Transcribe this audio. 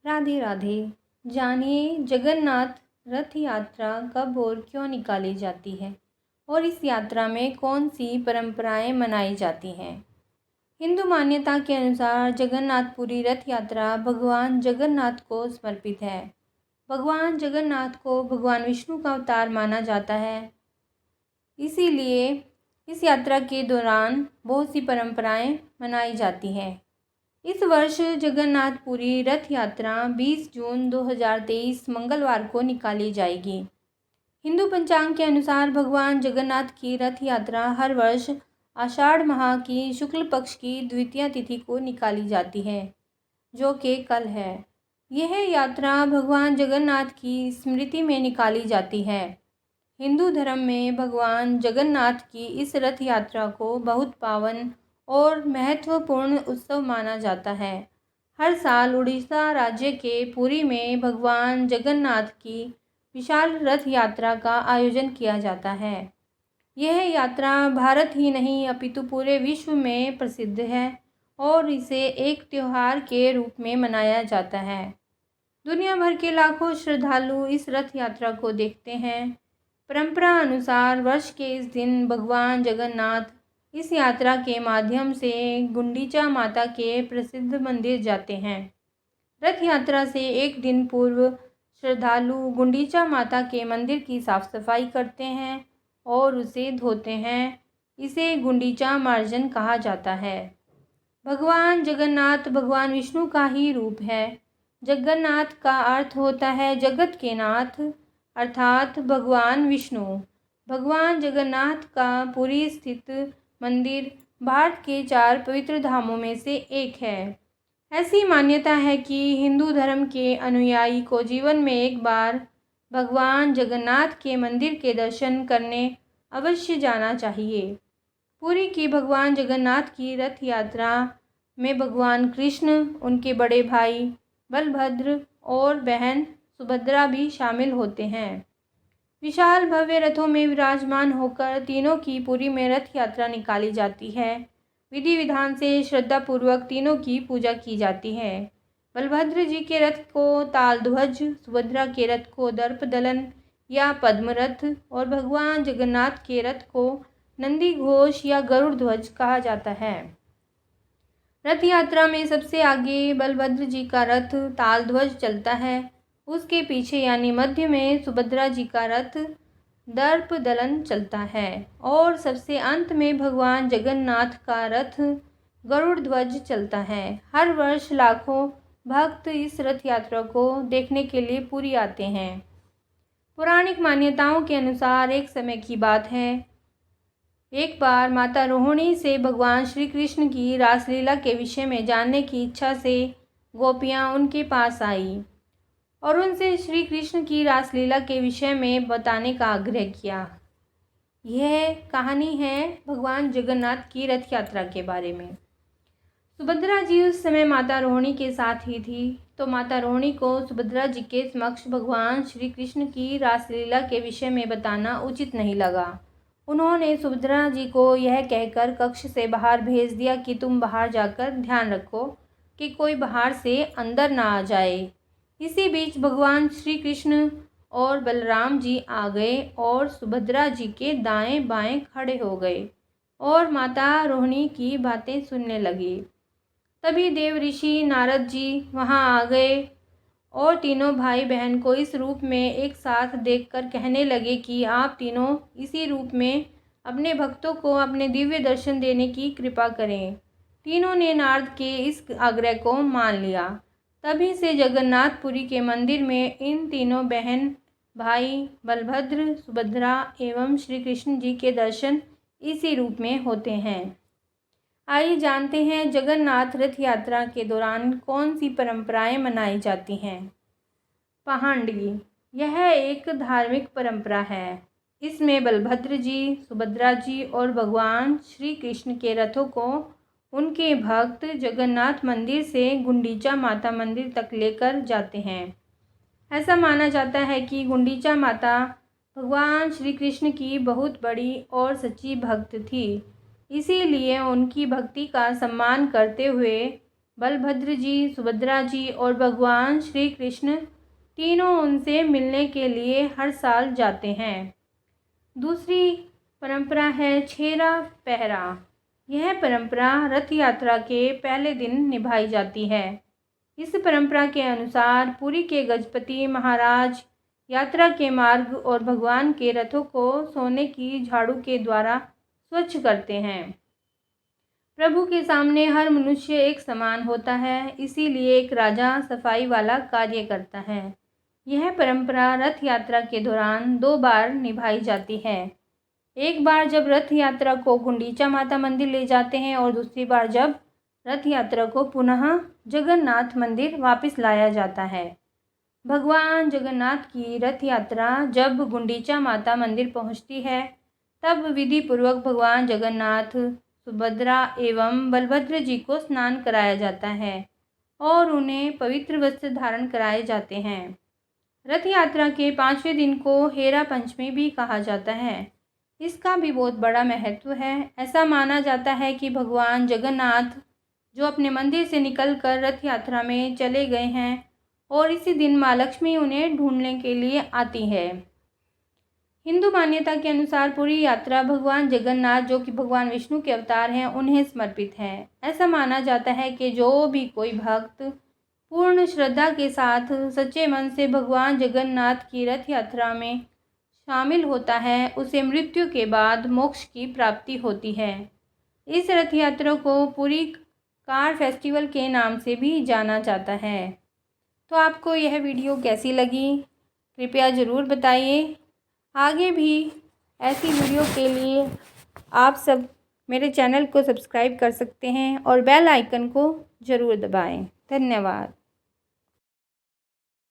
राधे राधे। जानिए जगन्नाथ रथ यात्रा कब और क्यों निकाली जाती है और इस यात्रा में कौन सी परंपराएं मनाई जाती हैं। हिंदू मान्यता के अनुसार जगन्नाथपुरी रथ यात्रा भगवान जगन्नाथ को समर्पित है। भगवान जगन्नाथ को भगवान विष्णु का अवतार माना जाता है, इसीलिए इस यात्रा के दौरान बहुत सी परंपराएं मनाई जाती हैं। इस वर्ष जगन्नाथपुरी रथ यात्रा 20 जून 2023 मंगलवार को निकाली जाएगी। हिंदू पंचांग के अनुसार भगवान जगन्नाथ की रथ यात्रा हर वर्ष आषाढ़ माह की शुक्ल पक्ष की द्वितीय तिथि को निकाली जाती है, जो कि कल है। यह यात्रा भगवान जगन्नाथ की स्मृति में निकाली जाती है। हिंदू धर्म में भगवान जगन्नाथ की इस रथ यात्रा को बहुत पावन और महत्वपूर्ण उत्सव माना जाता है। हर साल उड़ीसा राज्य के पुरी में भगवान जगन्नाथ की विशाल रथ यात्रा का आयोजन किया जाता है। यह यात्रा भारत ही नहीं अपितु पूरे विश्व में प्रसिद्ध है और इसे एक त्योहार के रूप में मनाया जाता है। दुनिया भर के लाखों श्रद्धालु इस रथ यात्रा को देखते हैं। परंपरा अनुसार वर्ष के इस दिन भगवान जगन्नाथ इस यात्रा के माध्यम से गुंडीचा माता के प्रसिद्ध मंदिर जाते हैं। रथ यात्रा से एक दिन पूर्व श्रद्धालु गुंडीचा माता के मंदिर की साफ सफाई करते हैं और उसे धोते हैं। इसे गुंडीचा मार्जन कहा जाता है। भगवान जगन्नाथ भगवान विष्णु का ही रूप है। जगन्नाथ का अर्थ होता है जगत के नाथ, अर्थात भगवान विष्णु। भगवान जगन्नाथ का पुरी स्थित मंदिर भारत के 4 पवित्र धामों में से एक है। ऐसी मान्यता है कि हिंदू धर्म के अनुयायी को जीवन में एक बार भगवान जगन्नाथ के मंदिर के दर्शन करने अवश्य जाना चाहिए। पुरी की भगवान जगन्नाथ की रथ यात्रा में भगवान कृष्ण, उनके बड़े भाई बलभद्र और बहन सुभद्रा भी शामिल होते हैं। विशाल भव्य रथों में विराजमान होकर तीनों की पुरी में रथ यात्रा निकाली जाती है। विधि विधान से श्रद्धापूर्वक तीनों की पूजा की जाती है। बलभद्र जी के रथ को ताल ध्वज, सुभद्रा के रथ को दर्प दलन या पद्म रथ और भगवान जगन्नाथ के रथ को नंदी घोष या गरुड़ ध्वज कहा जाता है। रथ यात्रा में सबसे आगे बलभद्र जी का रथ ताल ध्वज चलता है। उसके पीछे यानी मध्य में सुभद्रा जी का रथ दर्प दलन चलता है और सबसे अंत में भगवान जगन्नाथ का रथ गरुड़ ध्वज चलता है। हर वर्ष लाखों भक्त इस रथ यात्रा को देखने के लिए पुरी आते हैं। पौराणिक मान्यताओं के अनुसार एक समय की बात है, एक बार माता रोहिणी से भगवान श्री कृष्ण की रासलीला के विषय में जानने की इच्छा से गोपियाँ उनके पास आई और उनसे श्री कृष्ण की रासलीला के विषय में बताने का आग्रह किया। यह कहानी है भगवान जगन्नाथ की रथ यात्रा के बारे में। सुभद्रा जी उस समय माता रोहिणी के साथ ही थी, तो माता रोहिणी को सुभद्रा जी के समक्ष भगवान श्री कृष्ण की रासलीला के विषय में बताना उचित नहीं लगा। उन्होंने सुभद्रा जी को यह कहकर कक्ष से बाहर भेज दिया कि तुम बाहर जाकर ध्यान रखो कि कोई बाहर से अंदर ना आ जाए। इसी बीच भगवान श्री कृष्ण और बलराम जी आ गए और सुभद्रा जी के दाएं बाएं खड़े हो गए और माता रोहिणी की बातें सुनने लगे। तभी देव ऋषि नारद जी वहां आ गए और तीनों भाई बहन को इस रूप में एक साथ देखकर कहने लगे कि आप तीनों इसी रूप में अपने भक्तों को अपने दिव्य दर्शन देने की कृपा करें। तीनों ने नारद के इस आग्रह को मान लिया। तभी से जगन्नाथपुरी के मंदिर में इन तीनों बहन भाई बलभद्र, सुभद्रा एवं श्री कृष्ण जी के दर्शन इसी रूप में होते हैं। आइए जानते हैं जगन्नाथ रथ यात्रा के दौरान कौन सी परंपराएं मनाई जाती हैं। पहांडी, यह एक धार्मिक परंपरा है। इसमें बलभद्र जी, सुभद्रा जी और भगवान श्री कृष्ण के रथों को उनके भक्त जगन्नाथ मंदिर से गुंडीचा माता मंदिर तक लेकर जाते हैं। ऐसा माना जाता है कि गुंडीचा माता भगवान श्री कृष्ण की बहुत बड़ी और सच्ची भक्त थी, इसीलिए उनकी भक्ति का सम्मान करते हुए बलभद्र जी, सुभद्रा जी और भगवान श्री कृष्ण तीनों उनसे मिलने के लिए हर साल जाते हैं। दूसरी परंपरा है छेरा पहरा। यह परंपरा रथ यात्रा के पहले दिन निभाई जाती है। इस परंपरा के अनुसार पुरी के गजपति महाराज यात्रा के मार्ग और भगवान के रथों को सोने की झाड़ू के द्वारा स्वच्छ करते हैं। प्रभु के सामने हर मनुष्य एक समान होता है, इसीलिए एक राजा सफाई वाला कार्य करता है। यह परंपरा रथ यात्रा के दौरान 2 बार निभाई जाती है। एक बार जब रथ यात्रा को गुंडीचा माता मंदिर ले जाते हैं और दूसरी बार जब रथ यात्रा को पुनः जगन्नाथ मंदिर वापस लाया जाता है। भगवान जगन्नाथ की रथ यात्रा जब गुंडीचा माता मंदिर पहुंचती है, तब विधि पूर्वक भगवान जगन्नाथ, सुभद्रा एवं बलभद्र जी को स्नान कराया जाता है और उन्हें पवित्र वस्त्र धारण कराए जाते हैं। रथ यात्रा के 5वें दिन को हेरा पंचमी भी कहा जाता है। इसका भी बहुत बड़ा महत्व है। ऐसा माना जाता है कि भगवान जगन्नाथ जो अपने मंदिर से निकलकर रथ यात्रा में चले गए हैं और इसी दिन माँ लक्ष्मी उन्हें ढूंढने के लिए आती है। हिंदू मान्यता के अनुसार पूरी यात्रा भगवान जगन्नाथ जो कि भगवान विष्णु के अवतार हैं उन्हें समर्पित है। ऐसा माना जाता है कि जो भी कोई भक्त पूर्ण श्रद्धा के साथ सच्चे मन से भगवान जगन्नाथ की रथ यात्रा में शामिल होता है, उसे मृत्यु के बाद मोक्ष की प्राप्ति होती है। इस रथ यात्रा को पुरी कार फेस्टिवल के नाम से भी जाना जाता है। तो आपको यह वीडियो कैसी लगी, कृपया ज़रूर बताइए। आगे भी ऐसी वीडियो के लिए आप सब मेरे चैनल को सब्सक्राइब कर सकते हैं और बेल आइकन को ज़रूर दबाएं। धन्यवाद।